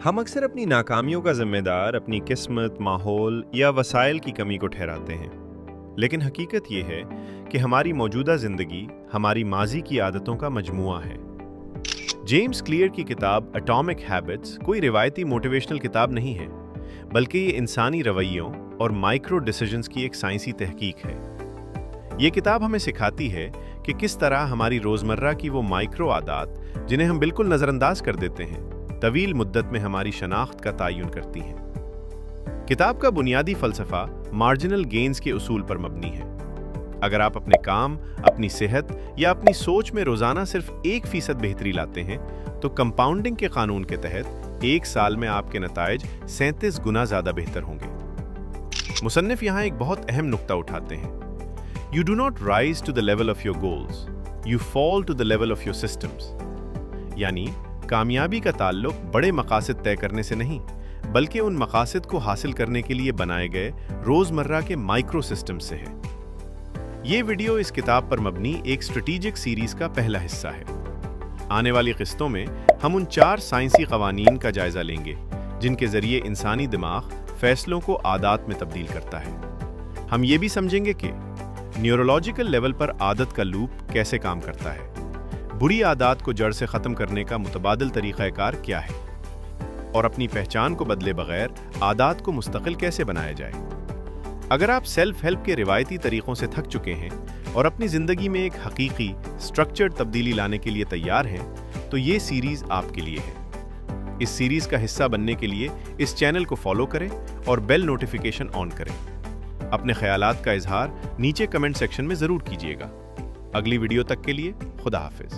हम अक्सर अपनी नाकामियों का जिम्मेदार अपनी किस्मत, माहौल या वसाइल की कमी को ठहराते हैं। लेकिन हकीकत ये है कि हमारी मौजूदा ज़िंदगी हमारी माजी की आदतों का मजमूआ है। जेम्स क्लियर की किताब एटॉमिक हैबिट्स कोई रिवायती मोटिवेशनल किताब नहीं है, बल्कि ये इंसानी रवैयों और माइक्रो डिसीजंस की एक साइंसी तहकीक है। ये किताब हमें सिखाती है कि किस तरह हमारी रोज़मर्रा की वो माइक्रो आदत, जिन्हें हम बिल्कुल नज़रअंदाज कर देते हैं, तवील मुद्दत में हमारी शनाख्त का तयन करती हैं। किताब का बुनियादी फ़लसफ़ा मार्जिनल गेन्स के उसूल पर मबनी है। अगर आप अपने काम, अपनी सेहत या अपनी सोच में रोज़ाना सिर्फ 1% बेहतरी लाते हैं, तो कंपाउंडिंग के कानून के तहत एक साल में आपके नताइज 37 गुना ज़्यादा बेहतर होंगे। मुसन्निफ यहाँ एक बहुत अहम नुक्ता उठाते हैं। You do not rise to the level of your goals, you fall to the level of your systems। यानी कामयाबी का ताल्लुक बड़े मकासद तय करने से नहीं, बल्कि उन मकासद को हासिल करने के लिए बनाए गए रोज़मर्रा के माइक्रो सिस्टम से है। ये वीडियो इस किताब पर मबनी एक स्ट्रेटेजिक सीरीज का पहला हिस्सा है। आने वाली किस्तों में हम उन 4 साइंसी कवानीन का जायजा लेंगे जिनके जरिए इंसानी दिमाग फैसलों को आदत में तब्दील करता है। हम ये भी समझेंगे कि न्यूरोलॉजिकल लेवल पर आदत का लूप कैसे काम करता है, बुरी आदत को जड़ से ख़त्म करने का मुतबादिल तरीक़ाकार क्या है, और अपनी पहचान को बदले बगैर आदत को मुस्तकिल कैसे बनाया जाए। अगर आप सेल्फ हेल्प के रिवायती तरीक़ों से थक चुके हैं और अपनी ज़िंदगी में एक हकीकी स्ट्रक्चर्ड तब्दीली लाने के लिए तैयार हैं, तो ये सीरीज़ आपके लिए है। इस सीरीज़ का हिस्सा बनने के लिए इस चैनल को फॉलो करें और बेल नोटिफिकेशन ऑन करें। अपने ख्यालात का इजहार नीचे कमेंट सेक्शन में ज़रूर कीजिएगा। अगली वीडियो तक के लिए खुदा हाफिज।